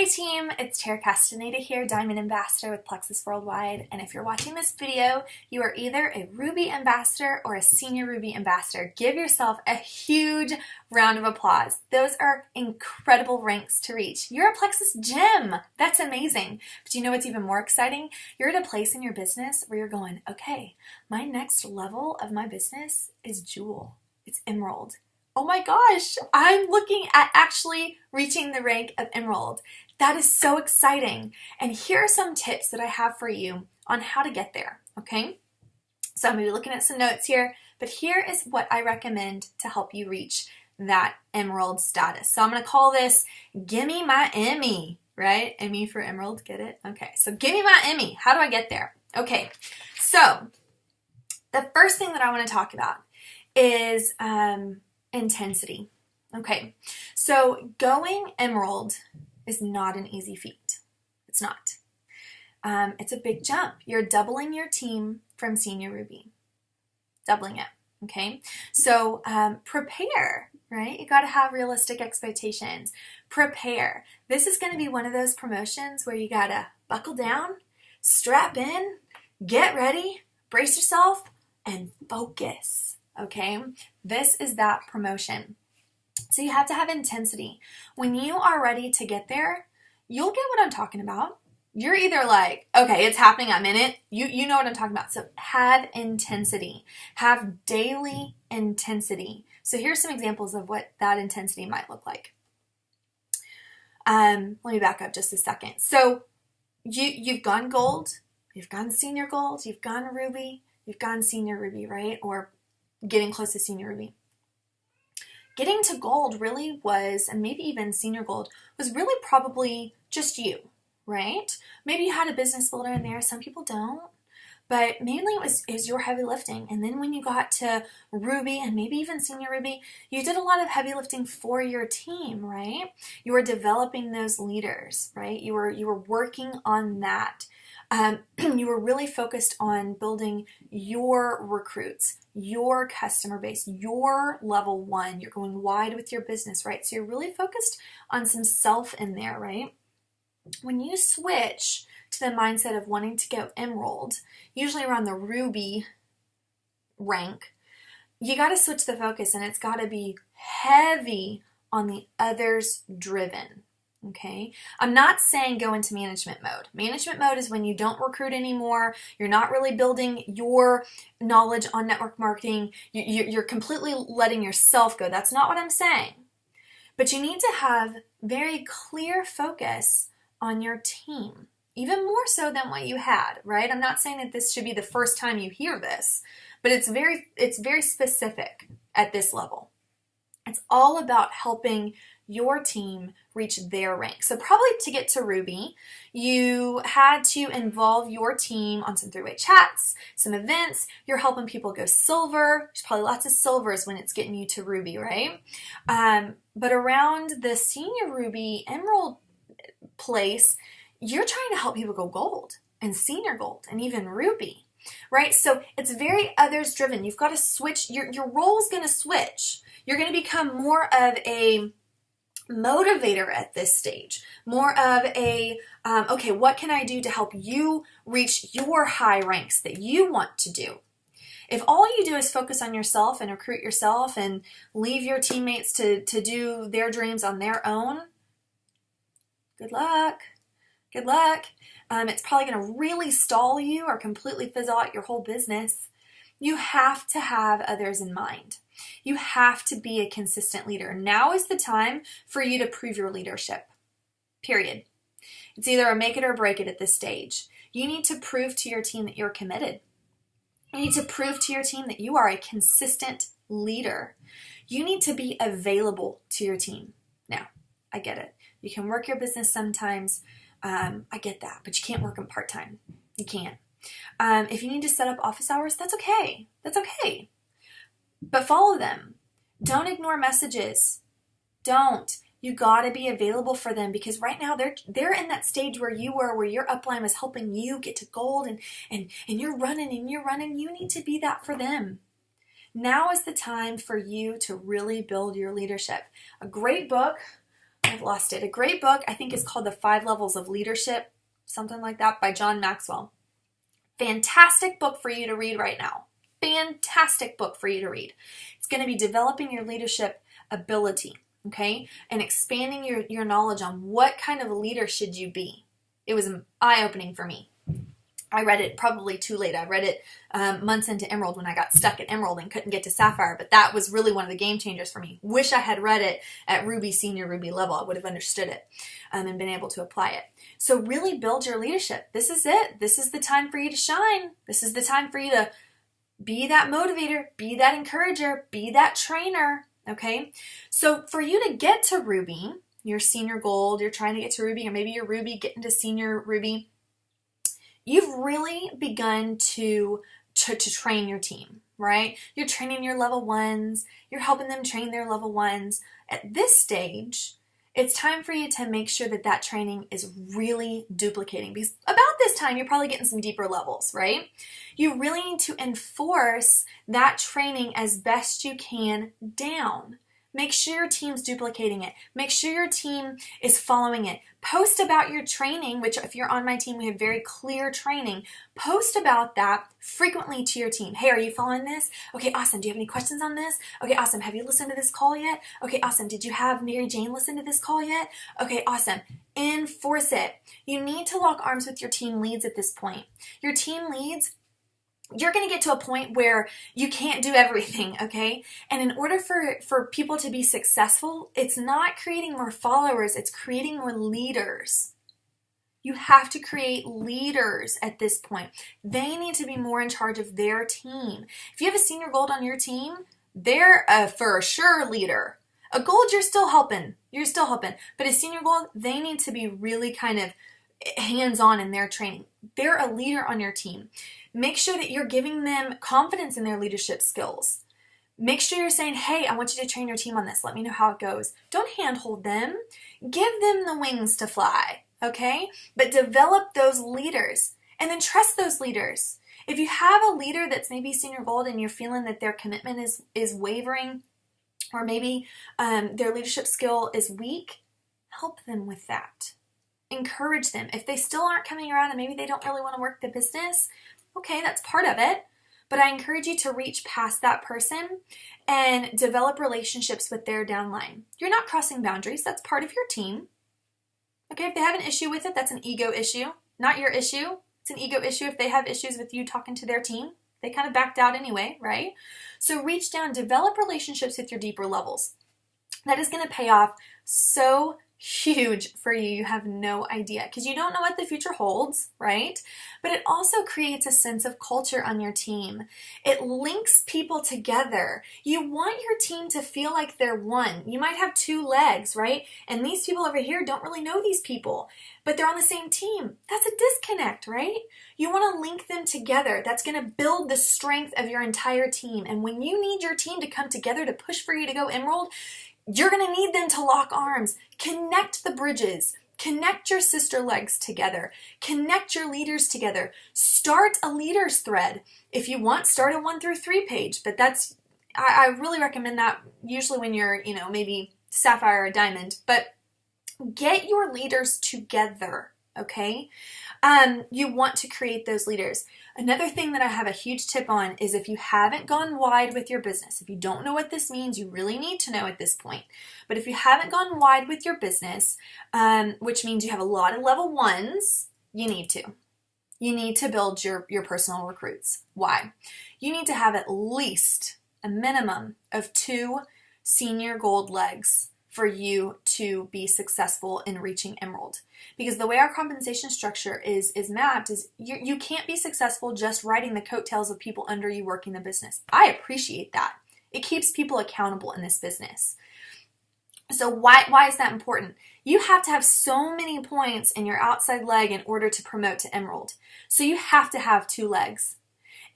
Hey team, it's Tara Castaneda here, Diamond Ambassador with Plexus Worldwide, and if you're watching this video, you are either a Ruby Ambassador or a Senior Ruby Ambassador. Give yourself a huge round of applause. Those are incredible ranks to reach. You're a Plexus gem. That's amazing. But you know what's even more exciting? You're at a place in your business where you're going, okay, my next level of my business is Jewel. It's Emerald. Oh my gosh, I'm looking at actually reaching the rank of Emerald. That is so exciting. And here are some tips that I have for you on how to get there, okay? So I'm going to be looking at some notes here, but here is what I recommend to help you reach that Emerald status. So I'm going to call this Gimme My Emmy, right? Emmy for Emerald, get it? Okay, so Gimme My Emmy. How do I get there? Okay, so the first thing that I want to talk about is intensity. Okay, so going Emerald is not an easy feat. It's not. It's a big jump. You're doubling your team from Senior Ruby. Doubling it, okay? So prepare, right? You got to have realistic expectations. Prepare. This is going to be one of those promotions where you got to buckle down, strap in, get ready, brace yourself, and focus. Okay, this is that promotion. So you have to have intensity. When you are ready to get there, you'll get what I'm talking about. You're either like, okay, it's happening, I'm in it. You know what I'm talking about. So have intensity. Have daily intensity. So here's some examples of what that intensity might look like. Let me back up just a second. So you've gone gold, you've gone senior gold, you've gone ruby, you've gone senior ruby, right? Or getting close to Senior Ruby. Getting to gold really was, and maybe even Senior Gold, was really probably just you, right? Maybe you had a business builder in there. Some people don't. But mainly it was your heavy lifting. And then when you got to Ruby and maybe even Senior Ruby, you did a lot of heavy lifting for your team, right? You were developing those leaders, right? You were working on that. You were really focused on building your recruits, your customer base, your level one. You're going wide with your business, right? So you're really focused on some self in there, right? When you switch to the mindset of wanting to go Emerald, usually around the Ruby rank, you got to switch the focus and it's got to be heavy on the others driven. Okay, I'm not saying go into management mode. Management mode is when you don't recruit anymore. You're not really building your knowledge on network marketing. You're completely letting yourself go. That's not what I'm saying. But you need to have very clear focus on your team, even more so than what you had, right? I'm not saying that this should be the first time you hear this, but it's very specific at this level. It's all about helping your team reach their rank. So probably to get to Ruby, you had to involve your team on some three-way chats, some events. You're helping people go silver. There's probably lots of silvers when it's getting you to Ruby, right? But around the Senior Ruby Emerald place, you're trying to help people go gold and Senior Gold and even Ruby, right? So it's very others driven. You've got to switch. Your role's going to switch. You're going to become more of a motivator at this stage, more of a, okay, what can I do to help you reach your high ranks that you want to do? If all you do is focus on yourself and recruit yourself and leave your teammates to do their dreams on their own, good luck. Good luck. It's probably going to really stall you or completely fizzle out your whole business. You have to have others in mind. You have to be a consistent leader. Now is the time for you to prove your leadership, period. It's either a make it or break it at this stage. You need to prove to your team that you're committed. You need to prove to your team that you are a consistent leader. You need to be available to your team. Now, I get it. You can work your business sometimes. I get that, but you can't work them part-time. You can't. If you need to set up office hours, that's okay. That's okay. But follow them. Don't ignore messages. Don't. You got to be available for them because right now they're in that stage where you were, where your upline was helping you get to gold and you're running and you're running. You need to be that for them. Now is the time for you to really build your leadership. A great book I've lost it. A great book, I think, is called The 5 Levels of Leadership, something like that, by John Maxwell. Fantastic book for you to read right now. Fantastic book for you to read. It's going to be developing your leadership ability, okay, and expanding your knowledge on what kind of a leader should you be. It was eye-opening for me. I read it probably too late. I read it months into Emerald when I got stuck at Emerald and couldn't get to Sapphire, but that was really one of the game changers for me. Wish I had read it at Ruby, Senior Ruby level. I would have understood it and been able to apply it. So really build your leadership. This is it. This is the time for you to shine. This is the time for you to be that motivator, be that encourager, be that trainer, okay? So for you to get to Ruby, your Senior Gold, you're trying to get to Ruby, or maybe you're Ruby, getting to Senior Ruby, you've really begun to train your team, right? You're training your level 1s. You're helping them train their level 1s. At this stage, it's time for you to make sure that that training is really duplicating, because about this time, you're probably getting some deeper levels, right? You really need to enforce that training as best you can down. Make sure your team's duplicating it. Make sure your team is following it. Post about your training, which if you're on my team, we have very clear training. Post about that frequently to your team. Hey, are you following this? Okay, awesome. Do you have any questions on this? Okay, awesome. Have you listened to this call yet? Okay, awesome. Did you have Mary Jane listen to this call yet? Okay, awesome. Enforce it. You need to lock arms with your team leads at this point. Your team leads, you're going to get to a point where you can't do everything, okay? And in order for people to be successful, it's not creating more followers, it's creating more leaders. You have to create leaders at this point. They need to be more in charge of their team. If you have a Senior Gold on your team, they're a for sure leader. A Gold, you're still helping. But a Senior Gold, they need to be really kind of hands-on in their training. They're a leader on your team. Make sure that you're giving them confidence in their leadership skills. Make sure you're saying, hey, I want you to train your team on this. Let me know how it goes. Don't handhold them. Give them the wings to fly, okay? But develop those leaders and then trust those leaders. If you have a leader that's maybe Senior Gold and you're feeling that their commitment is wavering, or maybe their leadership skill is weak, help them with that. Encourage them. If they still aren't coming around and maybe they don't really want to work the business, okay, that's part of it. But I encourage you to reach past that person and develop relationships with their downline. You're not crossing boundaries. That's part of your team. Okay, if they have an issue with it, that's an ego issue, not your issue. It's an ego issue if they have issues with you talking to their team. They kind of backed out anyway, right? So reach down, develop relationships with your deeper levels. That is going to pay off so huge for you. You have no idea, because you don't know what the future holds, right? But it also creates a sense of culture on your team. It links people together. You want your team to feel like they're one. You might have 2 legs, right? And these people over here don't really know these people, but they're on the same team. That's a disconnect, right? You want to link them together. That's going to build the strength of your entire team. And when you need your team to come together to push for you to go Emerald, you're going to need them to lock arms. Connect the bridges. Connect your sister legs together. Connect your leaders together. Start a leaders thread. If you want, start a 1 through 3 page. But I really recommend that usually when you're, maybe Sapphire or Diamond. But get your leaders together, okay? You want to create those leaders. Another thing that I have a huge tip on is if you haven't gone wide with your business, if you don't know what this means, you really need to know at this point. But if you haven't gone wide with your business, which means you have a lot of level 1s, you need to. You need to build your personal recruits. Why? You need to have at least a minimum of 2 Senior Gold legs for you to be successful in reaching Emerald. Because the way our compensation structure is mapped is you can't be successful just riding the coattails of people under you working the business. I appreciate that. It keeps people accountable in this business. So why is that important? You have to have so many points in your outside leg in order to promote to Emerald. So you have to have 2 legs.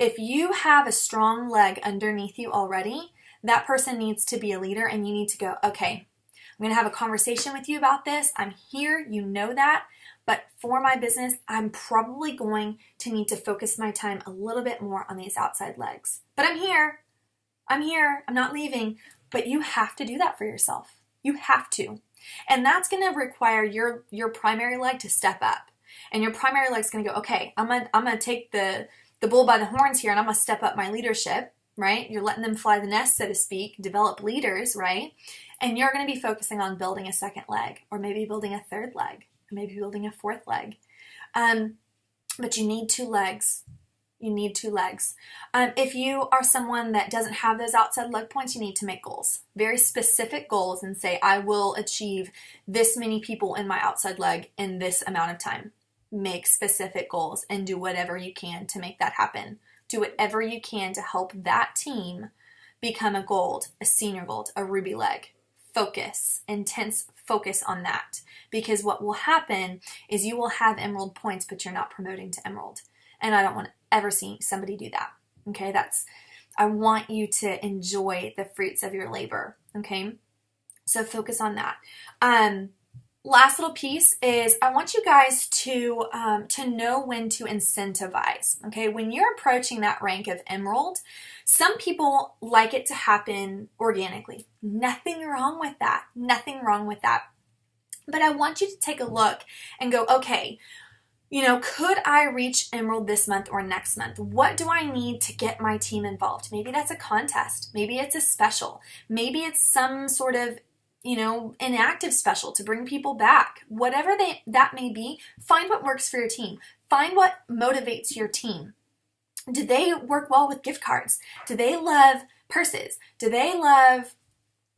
If you have a strong leg underneath you already, that person needs to be a leader and you need to go, okay, I'm going to have a conversation with you about this. I'm here, you know that, but for my business, I'm probably going to need to focus my time a little bit more on these outside legs. But I'm here, I'm not leaving, but you have to do that for yourself. You have to. And that's going to require your primary leg to step up. And your primary leg's going to go, okay, I'm gonna take the bull by the horns here, and I'm going to step up my leadership, right? You're letting them fly the nest, so to speak, develop leaders, right? And you're going to be focusing on building a second leg, or maybe building a third leg, or maybe building a fourth leg. But you need two legs. You need two legs. If you are someone that doesn't have those outside leg points, you need to make goals, very specific goals, and say, I will achieve this many people in my outside leg in this amount of time. Make specific goals and do whatever you can to make that happen. Do whatever you can to help that team become a gold, a senior gold, a ruby leg. Focus, intense focus on that. Because what will happen is you will have emerald points, but you're not promoting to emerald. And I don't want to ever see somebody do that. Okay, I want you to enjoy the fruits of your labor. Okay, so focus on that. Last little piece is I want you guys to know when to incentivize. Okay, when you're approaching that rank of emerald, some people like it to happen organically. Nothing wrong with that. Nothing wrong with that. But I want you to take a look and go, okay, could I reach emerald this month or next month? What do I need to get my team involved? Maybe that's a contest. Maybe it's a special. Maybe it's some sort of inactive special to bring people back. Whatever that may be, find what works for your team. Find what motivates your team. Do they work well with gift cards? Do they love purses? Do they love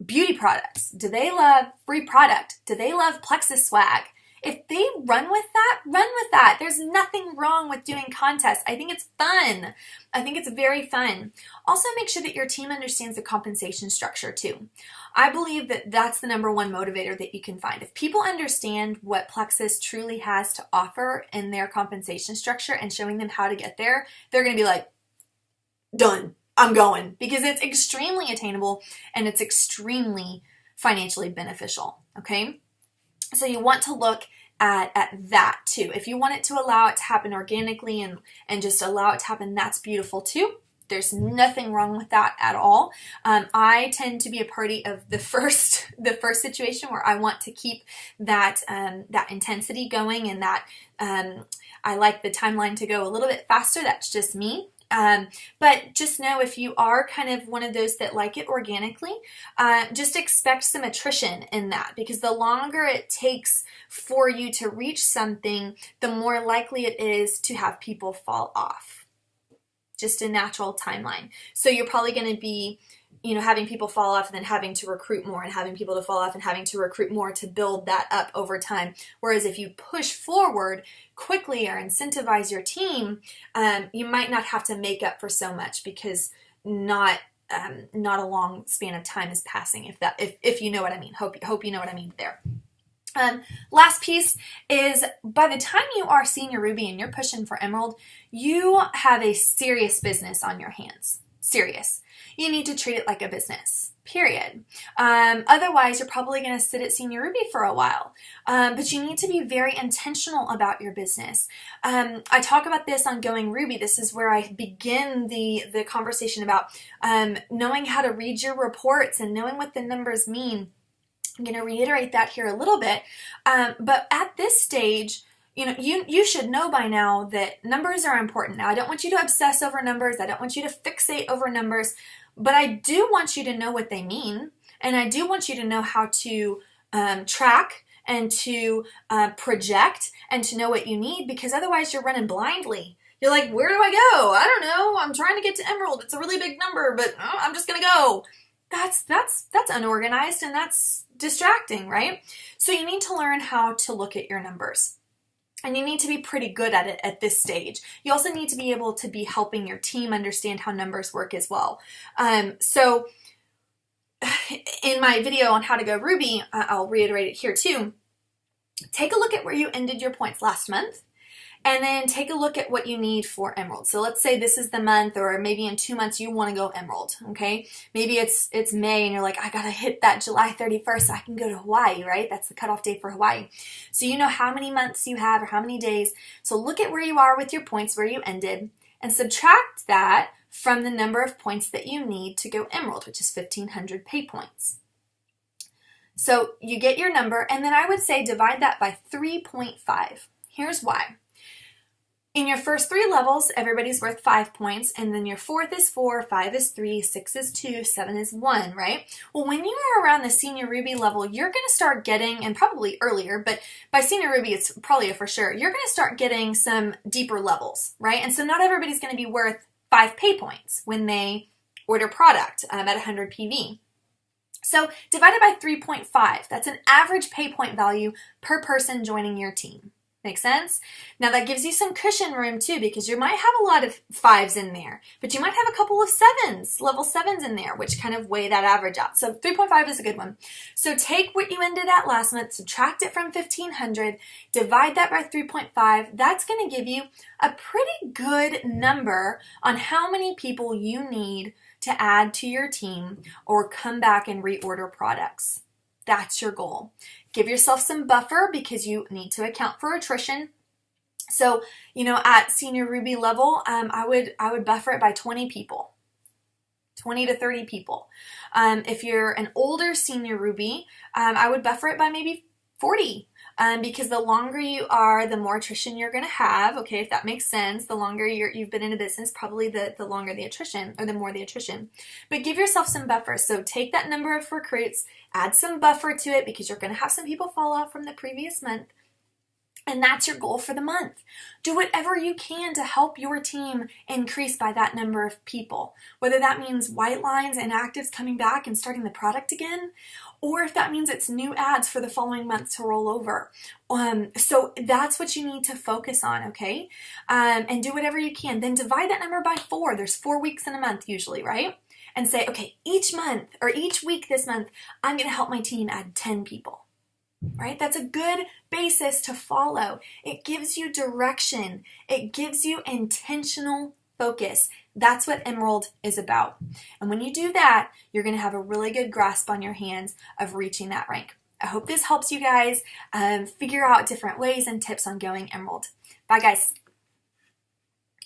beauty products? Do they love free product? Do they love Plexus swag? If they run with that, run with that. There's nothing wrong with doing contests. I think it's fun. I think it's very fun. Also, make sure that your team understands the compensation structure too. I believe that that's the number one motivator that you can find. If people understand what Plexus truly has to offer in their compensation structure and showing them how to get there, they're going to be like, done. I'm going. Because it's extremely attainable and it's extremely financially beneficial. Okay? So you want to look at that too. If you want it to allow it to happen organically and just allow it to happen, that's beautiful too. There's nothing wrong with that at all. I tend to be a party of the first situation where I want to keep that intensity going, and that I like the timeline to go a little bit faster. That's just me. But just know, if you are kind of one of those that like it organically, just expect some attrition in that, because the longer it takes for you to reach something, the more likely it is to have people fall off. Just a natural timeline. So you're probably going to be, having people fall off and then having to recruit more, and having people to fall off and having to recruit more to build that up over time. Whereas if you push forward quickly or incentivize your team, you might not have to make up for so much, because not a long span of time is passing. If you know what I mean. Hope you know what I mean there. Last piece is, by the time you are senior ruby and you're pushing for emerald, you have a serious business on your hands. Serious. You need to treat it like a business, period. Otherwise, you're probably going to sit at senior ruby for a while. But you need to be very intentional about your business. I talk about this on Going Ruby. This is where I begin the conversation about knowing how to read your reports and knowing what the numbers mean. I'm going to reiterate that here a little bit. But at this stage, you should know by now that numbers are important. Now, I don't want you to obsess over numbers. I don't want you to fixate over numbers. But I do want you to know what they mean. And I do want you to know how to track and to project and to know what you need, because otherwise you're running blindly. You're like, where do I go? I don't know. I'm trying to get to emerald. It's a really big number, but I'm just going to go. That's unorganized, and that's distracting, right? So you need to learn how to look at your numbers. And you need to be pretty good at it at this stage. You also need to be able to be helping your team understand how numbers work as well. So in my video on how to go Ruby, I'll reiterate it here too. Take a look at where you ended your points last month, and then take a look at what you need for emerald. So let's say this is the month, or maybe in 2 months you want to go emerald, okay? Maybe it's May and you're like, I gotta hit that July 31st so I can go to Hawaii, right? That's the cutoff date for Hawaii. So you know how many months you have or how many days. So look at where you are with your points, where you ended, and subtract that from the number of points that you need to go emerald, which is 1,500 pay points. So you get your number, and then I would say divide that by 3.5. Here's why. In your first 3 levels, everybody's worth 5 points, and then your 4th is 4, 5 is 3, 6 is 2, 7 is 1, right? Well, when you are around the Senior Ruby level, you're going to start getting, and probably earlier, but by Senior Ruby, it's probably a for sure, you're going to start getting some deeper levels, right? And so not everybody's going to be worth 5 pay points when they order product at 100 PV. So divided by 3.5, that's an average pay point value per person joining your team. Make sense? Now that gives you some cushion room too, because you might have a lot of 5s in there, but you might have a couple of 7s, level 7s in there, which kind of weigh that average out. So 3.5 is a good one. So take what you ended at last month, subtract it from 1,500, divide that by 3.5. That's going to give you a pretty good number on how many people you need to add to your team or come back and reorder products. That's your goal. Give yourself some buffer because you need to account for attrition. So, at Senior Ruby level, I would buffer it by 20 people, 20 to 30 people. If you're an older Senior Ruby, I would buffer it by maybe 40. Because the longer you are, the more attrition you're going to have. Okay, if that makes sense. The longer you've been in a business, probably the longer the attrition, or the more the attrition. But give yourself some buffer. So take that number of recruits, add some buffer to it because you're going to have some people fall off from the previous month. And that's your goal for the month. Do whatever you can to help your team increase by that number of people. Whether that means white lines and actives coming back and starting the product again, or if that means it's new ads for the following month to roll over. So that's what you need to focus on, okay? And do whatever you can. Then divide that number by 4. There's 4 weeks in a month usually, right? And say, okay, each month or each week this month, I'm going to help my team add 10 people. Right? That's a good basis to follow. It gives you direction. It gives you intentional focus. That's what Emerald is about. And when you do that, you're going to have a really good grasp on your hands of reaching that rank. I hope this helps you guys figure out different ways and tips on going Emerald. Bye, guys.